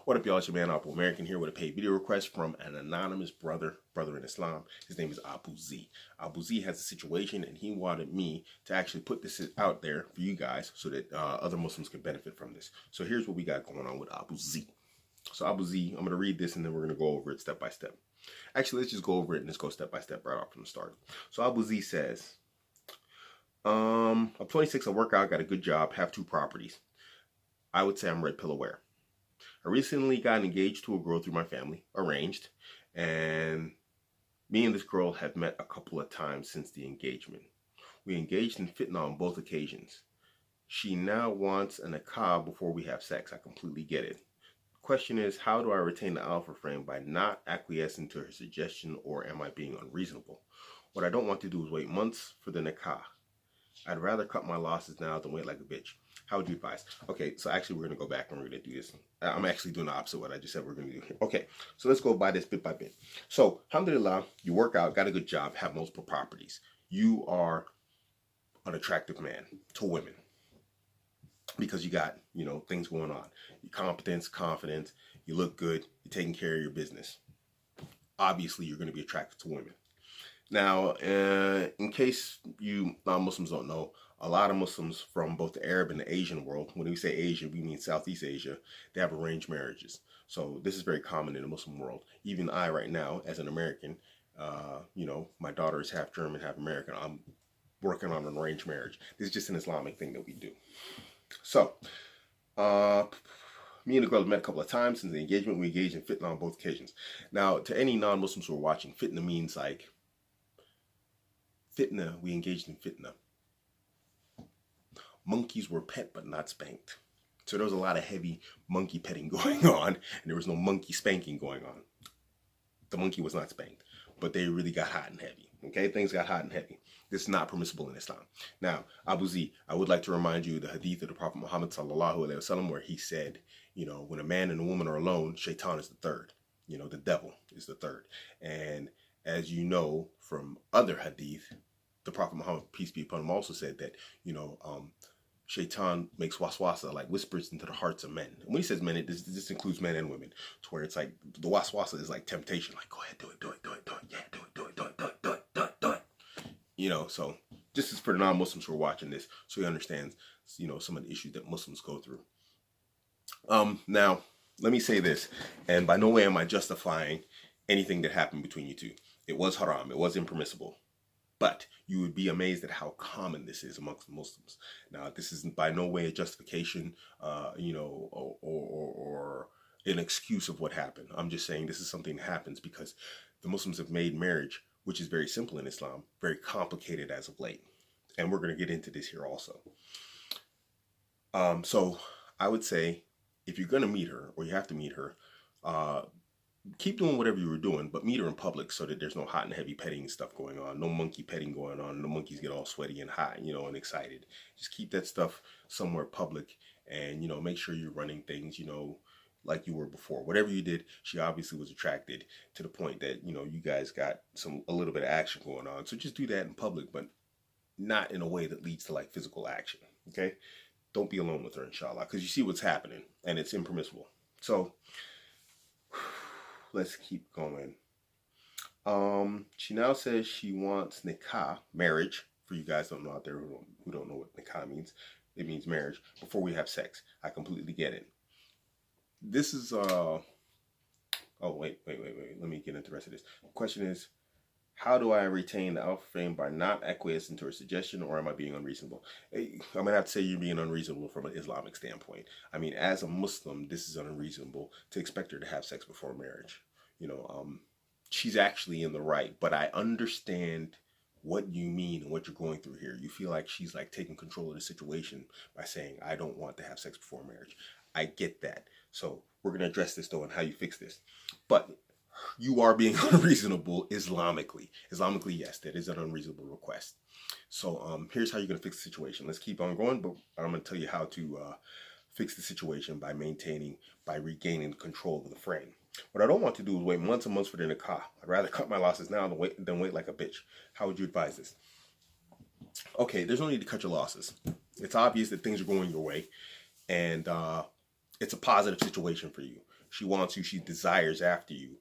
What up, y'all? It's your man Abuamerican here with a paid video request from an anonymous brother in Islam. His name is AbuZ. AbuZ has a situation and he wanted me to actually put this out there for you guys so that other Muslims can benefit from this. So here's what we got going on with AbuZ. So AbuZ, I'm going to read this and then we're going to go over it step by step. Actually, let's just go over it and let's go step by step right off from the start. So AbuZ says, I'm 26, I work out, got a good job, have 2 properties. I would say I'm red pill aware. I recently got engaged to a girl through my family, arranged, and me and this girl have met a couple of times since the engagement. We engaged in fitna on both occasions. She now wants a nikah before we have sex. I completely get it. The question is, how do I retain the alpha frame by not acquiescing to her suggestion, or am I being unreasonable? What I don't want to do is wait months for the nikah. I'd rather cut my losses now than wait like a bitch. How would you advise? Okay, so actually we're going to go back and we're going to do this. I'm actually doing the opposite of what I just said we're going to do here. Okay, so let's go by this bit by bit. So, alhamdulillah, you work out, got a good job, have multiple properties. You are an attractive man to women because you got, things going on. Your competence, confidence, you look good, you're taking care of your business. Obviously, you're going to be attracted to women. Now, in case you non-Muslims don't know, a lot of Muslims from both the Arab and the Asian world, when we say Asia, we mean Southeast Asia, they have arranged marriages. So this is very common in the Muslim world. Even I right now, as an American, my daughter is half German, half American. I'm working on an arranged marriage. This is just an Islamic thing that we do. So, me and the girl met a couple of times since the engagement. We engaged in fitna on both occasions. Now, to any non-Muslims who are watching, fitna means like, fitna, we engaged in fitna. Monkeys were pet but not spanked. So there was a lot of heavy monkey petting going on, and there was no monkey spanking going on. The monkey was not spanked, but they really got hot and heavy. Okay, things got hot and heavy. This is not permissible in Islam. Now, AbuZ, I would like to remind you the hadith of the Prophet Muhammad sallallahu alaihi wasallam, where he said, when a man and a woman are alone, shaitan is the third. The devil is the third. And as you know from other hadith, the Prophet Muhammad, peace be upon him, also said that, shaitan makes waswasa, like whispers into the hearts of men. And when he says men, this includes men and women, to where it's like the waswasa is like temptation, like go ahead, do it, yeah, do it. So this is for the non-Muslims who are watching this, so he understands, some of the issues that Muslims go through. Now, let me say this, and by no way am I justifying anything that happened between you two. It was haram, it was impermissible. But you would be amazed at how common this is amongst Muslims. Now, this is by no way a justification, or an excuse of what happened. I'm just saying this is something that happens because the Muslims have made marriage, which is very simple in Islam, very complicated as of late. And we're going to get into this here also. So I would say if you're going to meet her, or you have to meet her, keep doing whatever you were doing, but meet her in public so that there's no hot and heavy petting stuff going on, no monkey petting going on, no monkeys get all sweaty and hot, and excited. Just keep that stuff somewhere public, and, make sure you're running things, like you were before. Whatever you did, she obviously was attracted to the point that, you guys got a little bit of action going on. So just do that in public, but not in a way that leads to like physical action, okay? Don't be alone with her, inshallah, because you see what's happening, and it's impermissible. So, let's keep going. She now says she wants nikah, marriage. For you guys don't know out there who don't know what nikah means, it means marriage before we have sex. I completely get it. This is oh wait. Let me get into the rest of this. The question is, how do I retain the alpha frame by not acquiescing to her suggestion, or am I being unreasonable? I'm gonna have to say you're being unreasonable from an Islamic standpoint. I mean, as a Muslim, this is unreasonable to expect her to have sex before marriage. She's actually in the right, but I understand what you mean and what you're going through here. You feel like she's like taking control of the situation by saying, I don't want to have sex before marriage. I get that. So we're going to address this though and how you fix this. But you are being unreasonable Islamically. Islamically, yes, that is an unreasonable request. So here's how you're going to fix the situation. Let's keep on going, but I'm going to tell you how to fix the situation by regaining control of the frame. What I don't want to do is wait months and months for the nikah. I'd rather cut my losses now than wait like a bitch. How would you advise this? Okay, there's no need to cut your losses. It's obvious that things are going your way, and It's a positive situation for you. She wants you, she desires after you,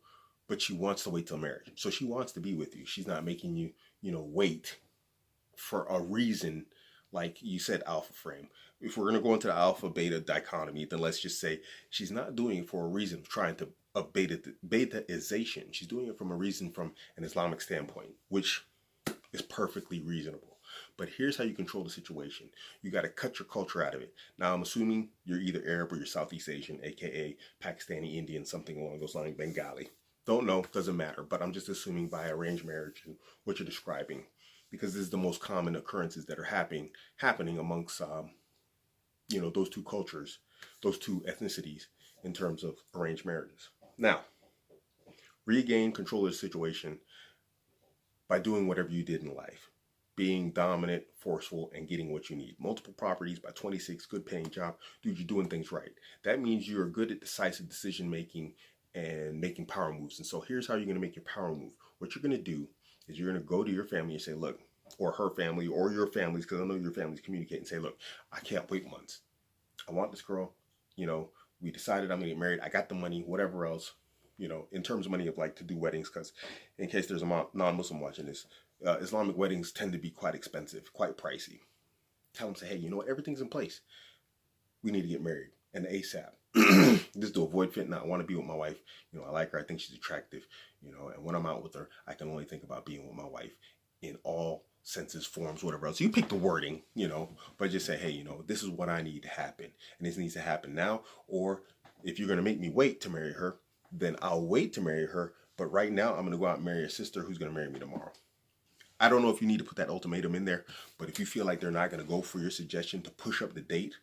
but she wants to wait till marriage. So she wants to be with you. She's not making you, wait for a reason, like you said, alpha frame. If we're going to go into the alpha beta dichotomy, then let's just say she's not doing it for a reason of trying to betaization. She's doing it from a reason from an Islamic standpoint, which is perfectly reasonable. But here's how you control the situation. You got to cut your culture out of it. Now, I'm assuming you're either Arab or you're Southeast Asian, aka Pakistani, Indian, something along those lines, Bengali. Don't know, doesn't matter. But I'm just assuming by arranged marriage and what you're describing, because this is the most common occurrences that are happening amongst those two cultures, those two ethnicities in terms of arranged marriages. Now, regain control of the situation by doing whatever you did in life. Being dominant, forceful, and getting what you need. Multiple properties by 26, good paying job. Dude, you're doing things right. That means you're good at decisive decision making and making power moves. And so here's how you're going to make your power move. What you're going to do is you're going to go to your family and say, look, or her family or your families, because I know your families communicate and say, look, I can't wait months. I want this girl. We decided I'm going to get married. I got the money, whatever else, in terms of money of like to do weddings, because in case there's a non-Muslim watching this, Islamic weddings tend to be quite expensive, quite pricey. Tell them, say, hey, everything's in place. We need to get married, and ASAP. Just to avoid fitna. I want to be with my wife. I like her. I think she's attractive. And when I'm out with her, I can only think about being with my wife in all senses, forms, whatever else. You pick the wording, but just say, hey, this is what I need to happen, and this needs to happen now. Or if you're going to make me wait to marry her, then I'll wait to marry her. But right now, I'm going to go out and marry a sister who's going to marry me tomorrow. I don't know if you need to put that ultimatum in there, but if you feel like they're not going to go for your suggestion to push up the date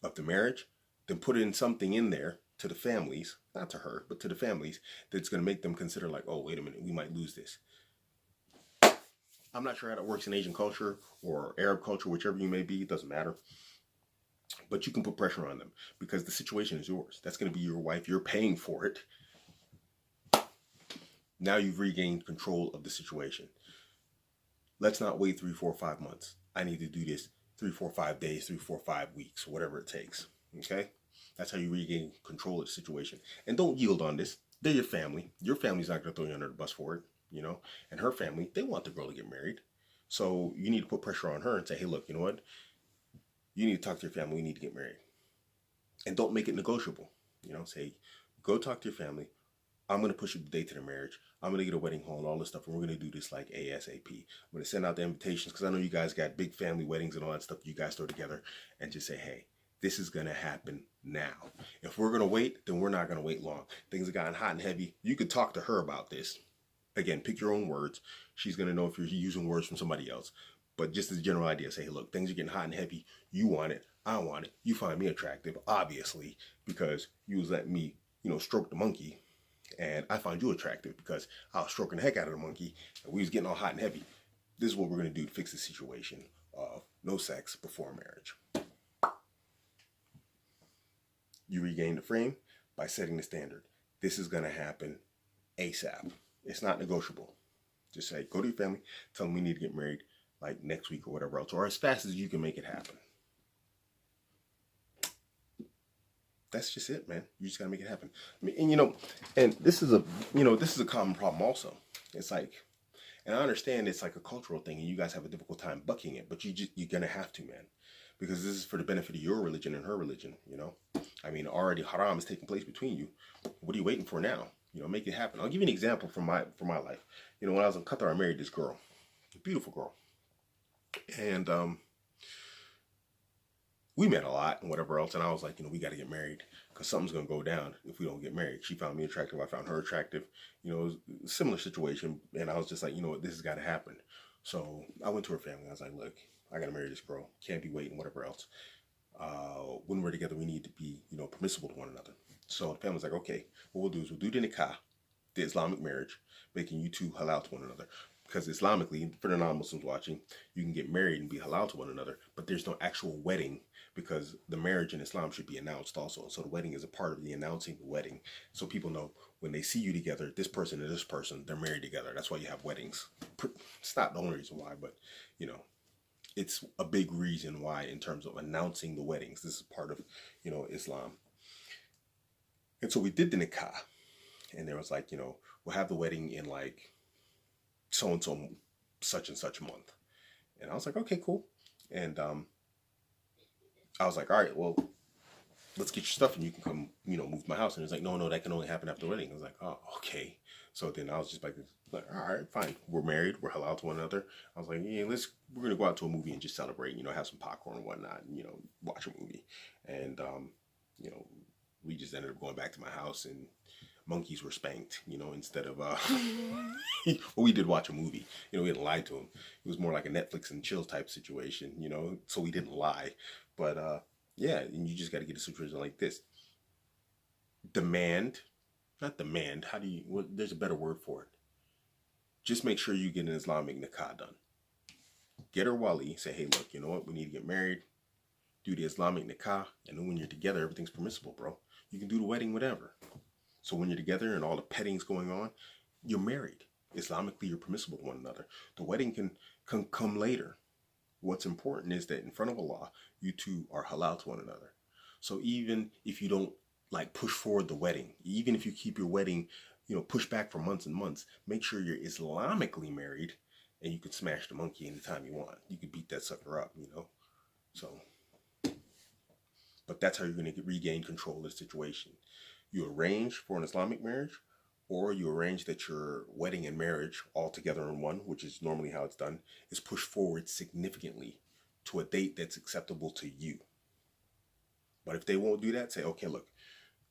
of the marriage, then put in something in there to the families, not to her, but to the families, that's going to make them consider like, oh, wait a minute, we might lose this. I'm not sure how that works in Asian culture or Arab culture, whichever you may be, it doesn't matter. But you can put pressure on them because the situation is yours. That's going to be your wife. You're paying for it. Now you've regained control of the situation. Let's not wait 3, 4, 5 months. I need to do this 3, 4, 5 days, 3, 4, 5 weeks, whatever it takes. Okay? That's how you regain control of the situation. And don't yield on this. They're your family. Your family's not going to throw you under the bus for it, And her family, they want the girl to get married. So you need to put pressure on her and say, hey, look, you know what? You need to talk to your family. We need to get married. And don't make it negotiable. Say, go talk to your family. I'm going to push the date to the marriage. I'm going to get a wedding hall and all this stuff. And we're going to do this like ASAP. I'm going to send out the invitations because I know you guys got big family weddings and all that stuff you guys throw together. And just say, hey, this is going to happen now. If we're going to wait, then we're not going to wait long. Things have gotten hot and heavy. You could talk to her about this. Again, pick your own words. She's going to know if you're using words from somebody else. But just as a general idea, say, hey, look, things are getting hot and heavy. You want it. I want it. You find me attractive, obviously, because you was letting me, stroke the monkey. And I find you attractive because I was stroking the heck out of the monkey and we was getting all hot and heavy. This is what we're going to do to fix the situation of no sex before marriage. You regain the frame by setting the standard. This is going to happen ASAP. It's not negotiable. Just say, go to your family, tell them we need to get married like next week or whatever else, or as fast as you can make it happen. That's just it, man. You just gotta make it happen. I mean, and this is a common problem also. It's like, and I understand it's like a cultural thing, and you guys have a difficult time bucking it, but you're gonna have to, man, because this is for the benefit of your religion and her religion. I mean, already haram is taking place between you. What are you waiting for now? Make it happen. I'll give you an example from my life. When I was in Qatar, I married this girl, a beautiful girl, and we met a lot and whatever else. And I was like, we got to get married because something's going to go down if we don't get married. She found me attractive. I found her attractive. It was a similar situation. And I was just like, this has got to happen. So I went to her family. I was like, look, I got to marry this girl. Can't be waiting, whatever else. When we're together, we need to be, permissible to one another. So the family's like, okay, what we'll do is we'll do the nikah, the Islamic marriage, making you two halal to one another. Because Islamically, for the non-Muslims watching, you can get married and be halal to one another, but there's no actual wedding because the marriage in Islam should be announced also. So the wedding is a part of the announcing the wedding. So people know when they see you together, this person and this person, they're married together. That's why you have weddings. It's not the only reason why, but, it's a big reason why in terms of announcing the weddings. This is part of, Islam. And so we did the nikah. And there was like, we'll have the wedding in like so-and-so, such and such month. And I was like, okay, cool. And I was like, all right, well, let's get your stuff and you can come, move to my house. And it's like, no, that can only happen after the wedding. I was like, oh, okay. So then I was just like, all right, fine. We're married. We're halal to one another. I was like, yeah, we're going to go out to a movie and just celebrate, have some popcorn and whatnot, and, watch a movie. And, we just ended up going back to my house and monkeys were spanked, instead of, well, we did watch a movie, we didn't lie to him. It was more like a Netflix and chill type situation, so we didn't lie. But, yeah, and you just got to get a situation like this. Not demand, there's a better word for it. Just make sure you get an Islamic nikah done. Get her wali, say, hey, look, you know what, we need to get married. Do the Islamic nikah, and then when you're together, everything's permissible, bro. You can do the wedding, whatever. So when you're together and all the petting's going on, you're married. Islamically, you're permissible to one another. The wedding can come later. What's important is that in front of Allah, you two are halal to one another. So even if you don't push forward the wedding, even if you keep your wedding, pushed back for months and months, make sure you're Islamically married and you can smash the monkey anytime you want. You can beat that sucker up, So, but that's how you're going to regain control of the situation. You arrange for an Islamic marriage, or you arrange that your wedding and marriage all together in one, which is normally how it's done, is pushed forward significantly to a date that's acceptable to you. But if they won't do that, say, okay, look,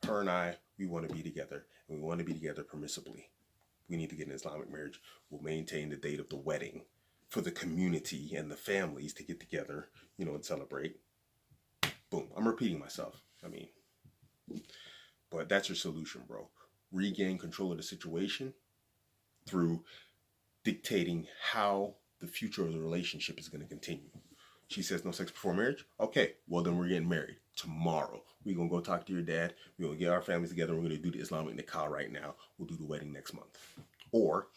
her and I, we want to be together, and we want to be together permissibly. We need to get an Islamic marriage. We'll maintain the date of the wedding for the community and the families to get together, and celebrate. Boom. I'm repeating myself. But that's your solution, bro. Regain control of the situation through dictating how the future of the relationship is going to continue. She says no sex before marriage. Okay, well then we're getting married tomorrow. We're going to go talk to your dad. We're going to get our families together. We're going to do the Islamic nikah right now. We'll do the wedding next month. Or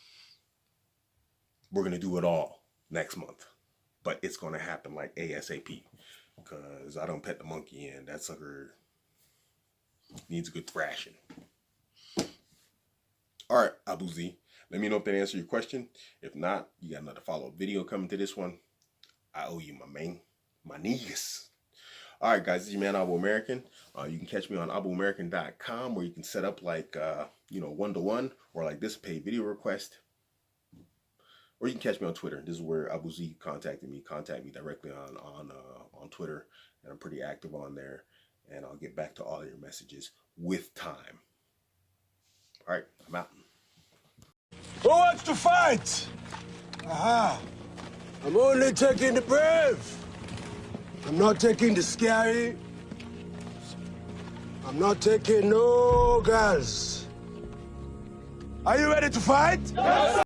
we're going to do it all next month. But it's going to happen like ASAP. Because I don't pet the monkey and that sucker needs a good thrashing. All right, AbuZ. Let me know if that answered your question. If not, you got another follow-up video coming to this one. I owe you, my man. My niggas. All right, guys. This is your man, Abuamerican. You can catch me on Abuamerican.com where you can set up one-to-one or like this paid video request. Or you can catch me on Twitter. This is where AbuZ contacted me. Contact me directly on Twitter. And I'm pretty active on there. And I'll get back to all your messages with time. All right, I'm out. Who wants to fight? Aha. I'm only taking the brave. I'm not taking the scary. I'm not taking no girls. Are you ready to fight? Yes, sir.